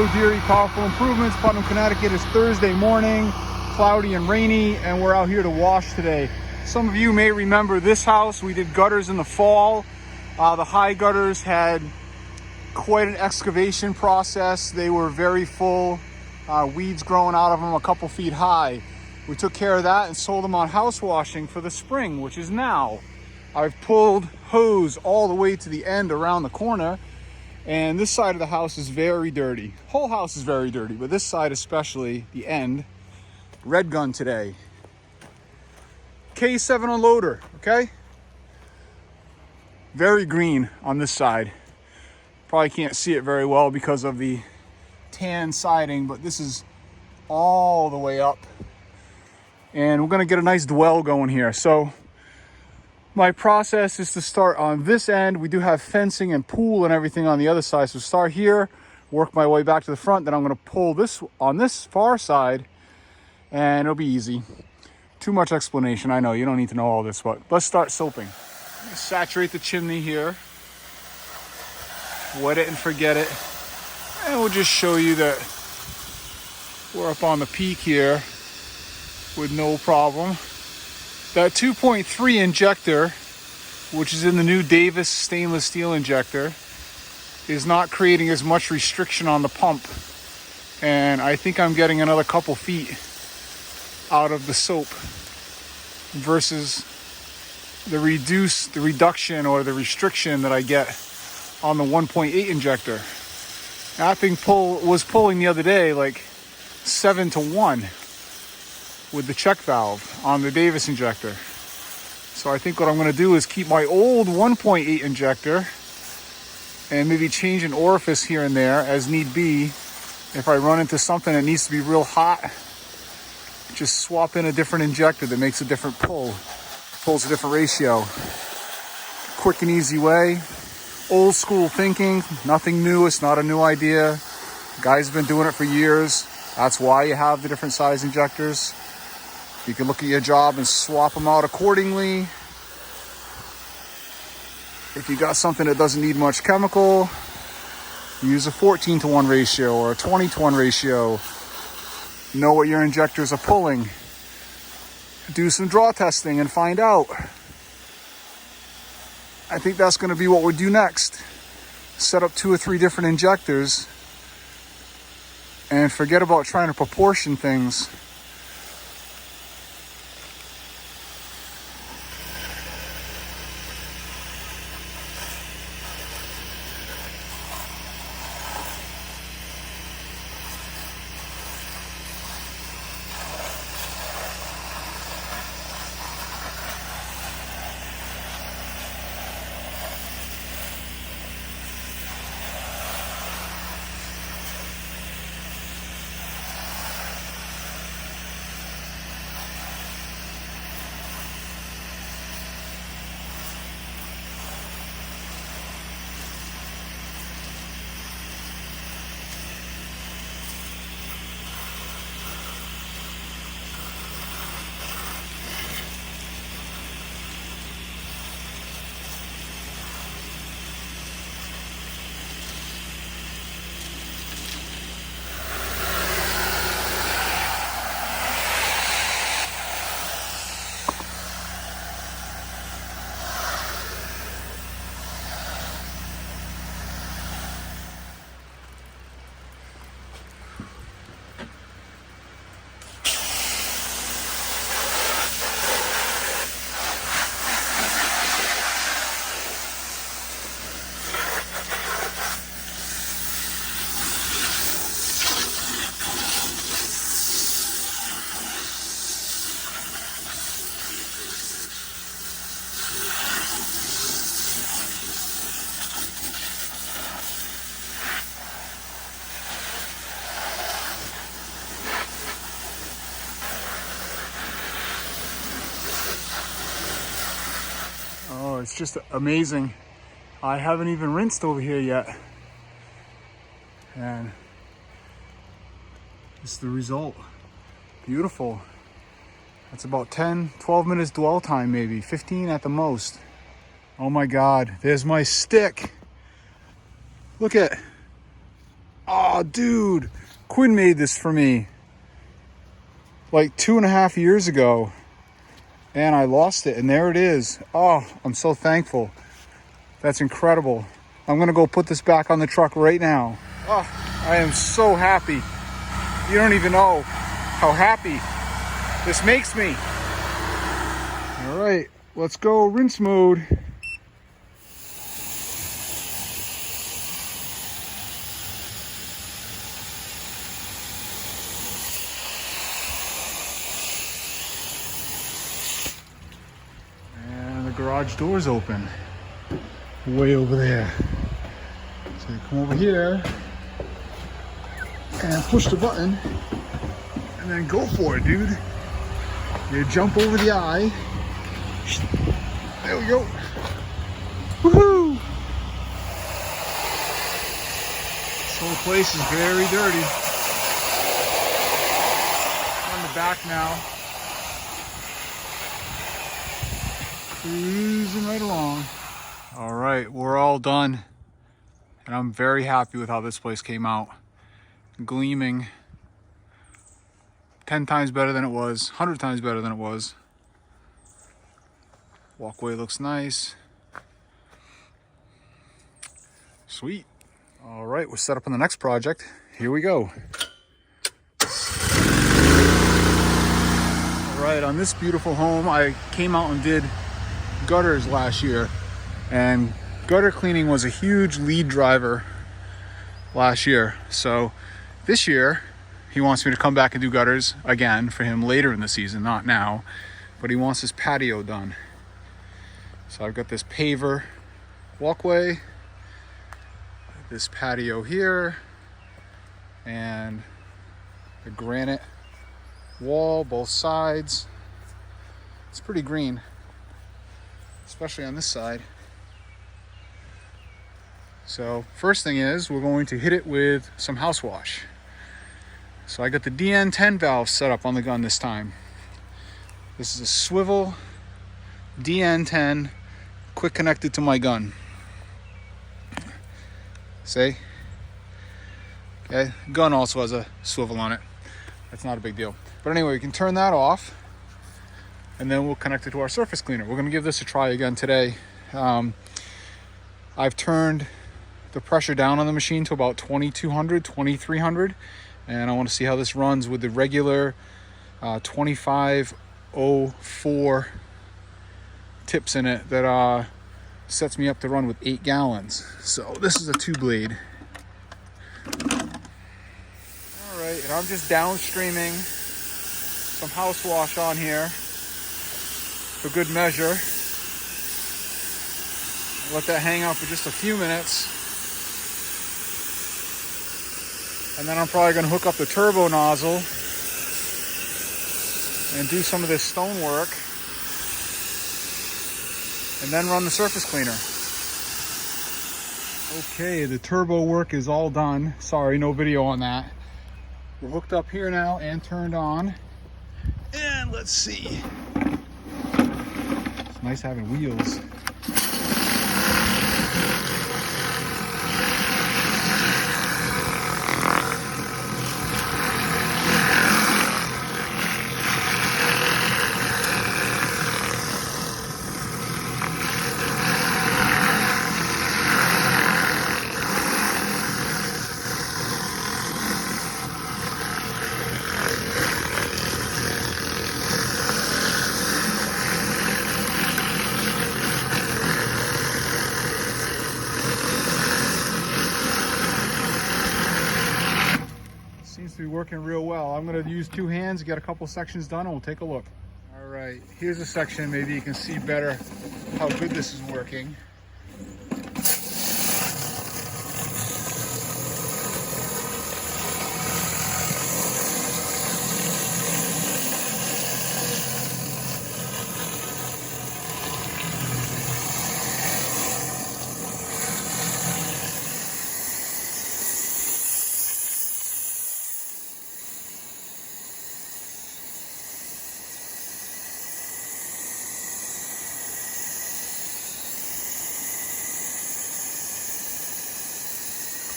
Joe Deary, Powerful Improvements, Putnam, Connecticut. It's Thursday morning, cloudy and rainy, and we're out here to wash today. Some of you may remember this house. We did gutters in the fall. The high gutters had quite an excavation process. They were very full, weeds growing out of them a couple feet high. We took care of that and sold them on house washing for the spring, which is now. I've pulled hose all the way to the end around the corner, and this side of the house is very dirty. Whole house is very dirty, but this side especially, the end. Red gun today. K7 unloader, okay? Very green on this side. Probably can't see it very well because of the tan siding, but this is all the way up. And we're gonna get a nice dwell going here. So my process is to start on this end. We do have fencing and pool and everything on the other side. So start here, work my way back to the front. Then I'm gonna pull this on this far side and it'll be easy. Too much explanation, I know, you don't need to know all this, but let's start soaping. Saturate the chimney here. Wet it and forget it. And we'll just show you that we're up on the peak here with no problem. That 2.3 injector, which is in the new Davis stainless steel injector, is not creating as much restriction on the pump. And I think I'm getting another couple feet out of the soap versus the reduction or the restriction that I get on the 1.8 injector. That thing was pulling the other day like 7-to-1 with the check valve on the Davis injector. So I think what I'm going to do is keep my old 1.8 injector and maybe change an orifice here and there as need be. If I run into something that needs to be real hot, just swap in a different injector that makes a different pull, pulls a different ratio. Quick and easy way. Old school thinking, nothing new. It's not a new idea. Guys have been doing it for years. That's why you have the different size injectors. You can look at your job and swap them out accordingly. If you got something that doesn't need much chemical, use a 14-to-1 ratio or a 20-to-1 ratio. Know what your injectors are pulling. Do some draw testing and find out. I think that's going to be what we'll do next. Set up 2 or 3 different injectors and forget about trying to proportion things. Oh, it's just amazing. I haven't even rinsed over here yet. And this is the result. Beautiful. That's about 10, 12 minutes dwell time, maybe 15 at the most. Oh my God, there's my stick. Look at, Oh, dude, Quinn made this for me like 2.5 years ago, and I lost it, and there it is. Oh, I'm so thankful. That's incredible. I'm gonna go put this back on the truck right now. Oh, I am so happy. You don't even know how happy this makes me. All right, let's go rinse mode. And the garage door's open. Way over there. So you come over here and push the button and then go for it, dude. You jump over the eye. There we go. Woohoo! This whole place is very dirty. On the back now. Cruising right along. All right, we're all done. And I'm very happy with how this place came out. Gleaming. 10 times better than it was. 100 times better than it was. Walkway looks nice. Sweet. All right, we're set up on the next project. Here we go. All right, on this beautiful home, I came out and did gutters last year. And gutter cleaning was a huge lead driver last year. So this year, he wants me to come back and do gutters again for him later in the season, not now. But he wants his patio done. So I've got this paver walkway, this patio here, and the granite wall, both sides. It's pretty green, especially on this side. So first thing is we're going to hit it with some house wash. So I got the DN10 valve set up on the gun this time. This is a swivel DN10, quick connected to my gun. See? Okay, gun also has a swivel on it. That's not a big deal. But anyway, we can turn that off and then we'll connect it to our surface cleaner. We're gonna give this a try again today. I've turned the pressure down on the machine to about 2200, 2300. And I want to see how this runs with the regular 2504 tips in it that sets me up to run with 8 gallons. So this is a 2-blade. All right, and I'm just downstreaming some house wash on here for good measure. Let that hang out for just a few minutes. And then I'm probably going to hook up the turbo nozzle and do some of this stone work and then run the surface cleaner. Okay, the turbo work is all done. Sorry, no video on that. We're hooked up here now and turned on. And let's see. It's nice having wheels. Seems to be working real well. I'm going to use 2 hands, get a couple sections done, and we'll take a look. All right, here's a section. Maybe you can see better how good this is working.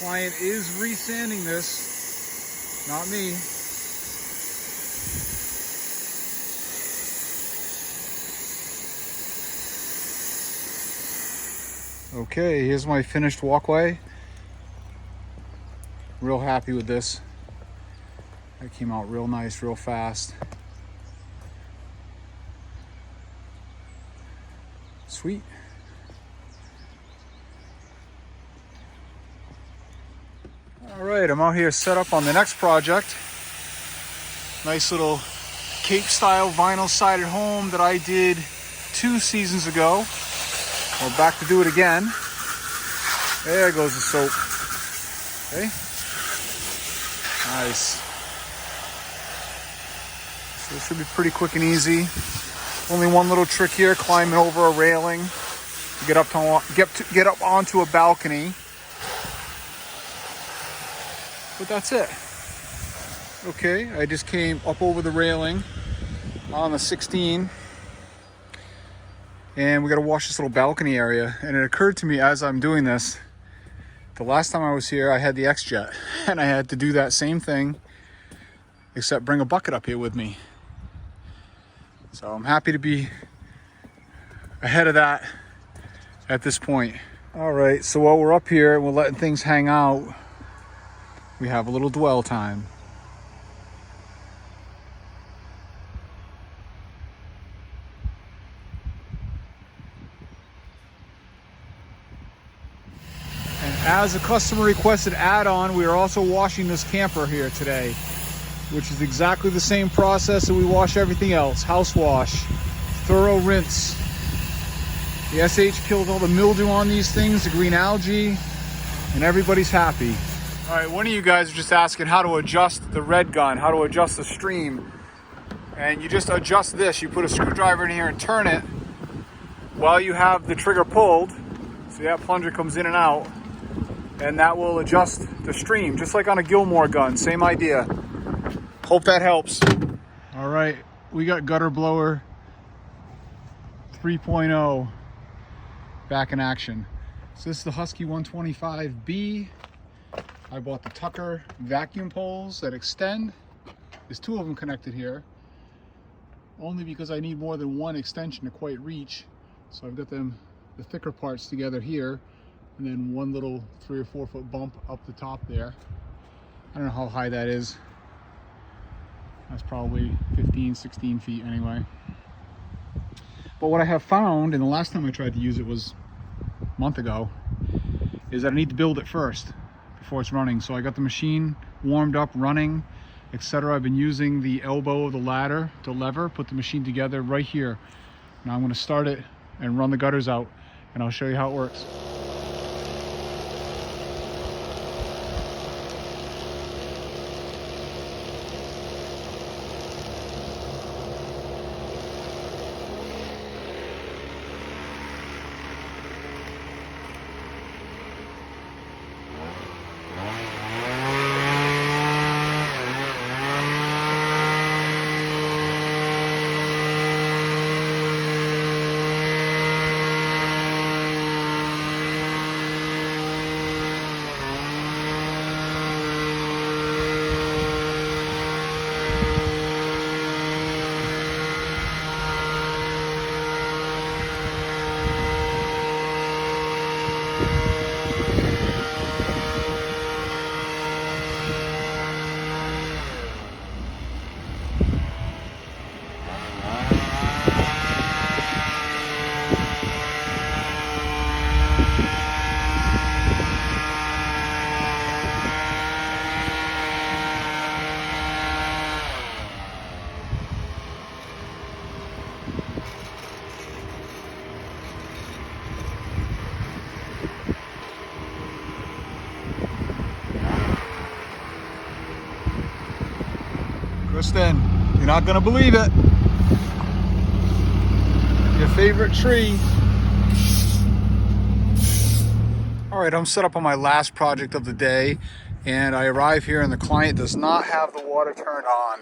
client is resanding this, not me. Okay, here's my finished walkway. Real happy with this. That came out real nice, real fast. Sweet. All right, I'm out here set up on the next project. Nice little Cape style vinyl sided home that I did 2 seasons ago. We're back to do it again. There goes the soap. Okay. Nice. So this should be pretty quick and easy. Only one little trick here, climbing over a railing to get up onto a balcony. But that's it. Okay, I just came up over the railing on the 16. And we got to wash this little balcony area. And it occurred to me as I'm doing this, the last time I was here, I had the X-Jet. And I had to do that same thing, except bring a bucket up here with me. So I'm happy to be ahead of that at this point. All right, so while we're up here and we're letting things hang out, we have a little dwell time. As a customer requested add-on, we are also washing this camper here today, which is exactly the same process that we wash everything else. House wash, thorough rinse. The SH kills all the mildew on these things, the green algae, and everybody's happy. All right, one of you guys are just asking how to adjust the red gun, how to adjust the stream. And you just adjust this. You put a screwdriver in here and turn it while you have the trigger pulled. So that plunger comes in and out. And that will adjust the stream, just like on a Gilmore gun, same idea. Hope that helps. All right, we got gutter blower 3.0 back in action. So this is the Husky 125B. I bought the Tucker vacuum poles that extend. There's 2 of them connected here, only because I need more than one extension to quite reach. So I've got the thicker parts together here, and then one little 3 or 4 foot bump up the top there. I don't know how high that is. That's probably 15, 16 feet anyway. But what I have found, and the last time I tried to use it was a month ago, is that I need to build it first before it's running. So I got the machine warmed up, running, etc. I've been using the elbow of the ladder to lever, put the machine together right here. Now I'm going to start it and run the gutters out, and I'll show you how it works. Kristen, you're not gonna believe it. Your favorite tree. All right, I'm set up on my last project of the day, and I arrive here and the client does not have the water turned on.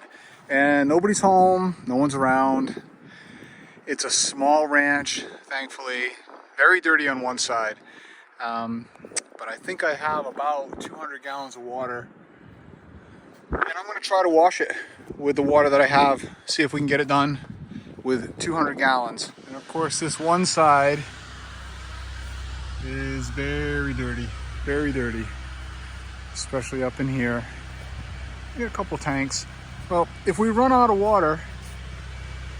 And nobody's home, no one's around. It's a small ranch, thankfully. Very dirty on one side. but I think I have about 200 gallons of water. And I'm gonna try to wash it with the water that I have, see if we can get it done with 200 gallons. And of course, this one side is very dirty, especially up in here. We got a couple tanks. Well, if we run out of water,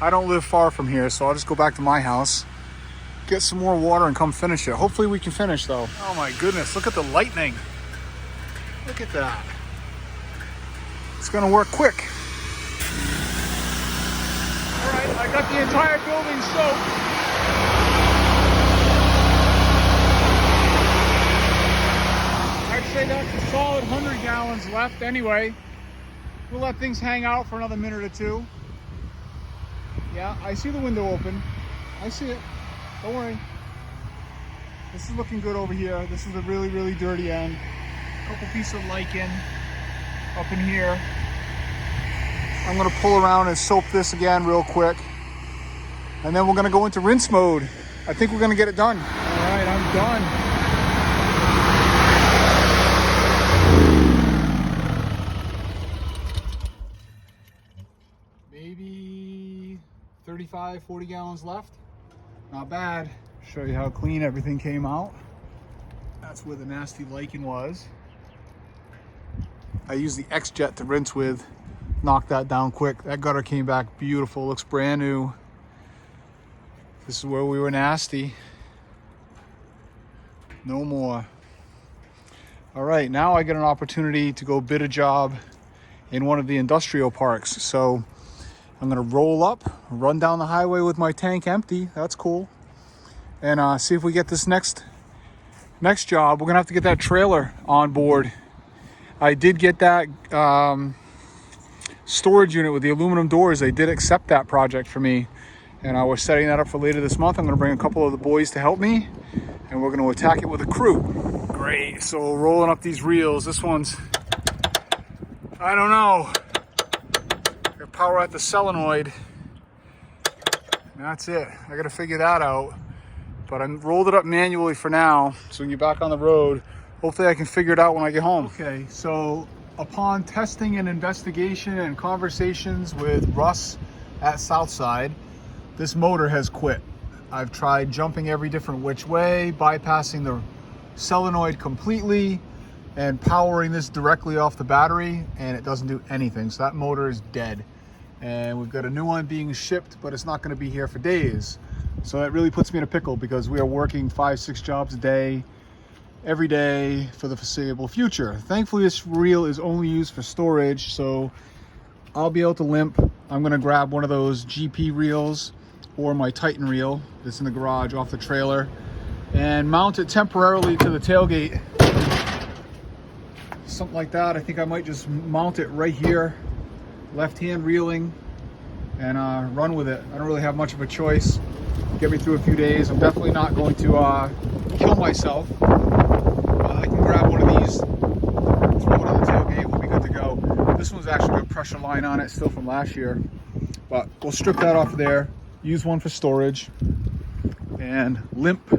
I don't live far from here, so I'll just go back to my house, get some more water and come finish it. Hopefully we can finish though. Oh my goodness, look at the lightning. Look at that. It's gonna work quick. All right, I got the entire building soaked. I'd say that's a solid 100 gallons left anyway. We'll let things hang out for another minute or two. Yeah, I see the window open. I see it. Don't worry. This is looking good over here. This is a really dirty end. A couple pieces of lichen up in here. I'm gonna pull around and soap this again real quick. And then we're gonna go into rinse mode. I think we're gonna get it done. All right, I'm done. Maybe 35, 40 gallons left. Not bad. Show you how clean everything came out. That's where the nasty lichen was. I used the X-Jet to rinse with. Knocked that down quick. That gutter came back beautiful. Looks brand new. This is where we were nasty. No more. All right, now I get an opportunity to go bid a job in one of the industrial parks. So I'm gonna roll up, run down the highway with my tank empty. That's cool. And see if we get this next job. We're gonna have to get that trailer on board. I did get that storage unit with the aluminum doors. They did accept that project for me, and I was setting that up for later this month. I'm gonna bring a couple of the boys to help me, and we're gonna attack it with a crew. Great, so rolling up these reels. This one's, I don't know. Got power at the solenoid. And that's it. I gotta figure that out. But I rolled it up manually for now, so when you're back on the road, hopefully I can figure it out when I get home. Okay, so upon testing and investigation and conversations with Russ at Southside, this motor has quit. I've tried jumping every different which way, bypassing the solenoid completely, and powering this directly off the battery, and it doesn't do anything. So that motor is dead. And we've got a new one being shipped, but it's not gonna be here for days. So that really puts me in a pickle because we are working 5-6 jobs a day, every day for the foreseeable future. Thankfully, this reel is only used for storage, so I'll be able to limp. I'm gonna grab one of those GP reels or my Titan reel that's in the garage off the trailer and mount it temporarily to the tailgate. Something like that. I think I might just mount it right here, left hand reeling, and run with it. I don't really have much of a choice. Get me through a few days. I'm definitely not going to kill myself. I can grab one of these, throw it on the tailgate, we'll be good to go. This one's actually got a pressure line on it, still from last year. But we'll strip that off there, use one for storage, and limp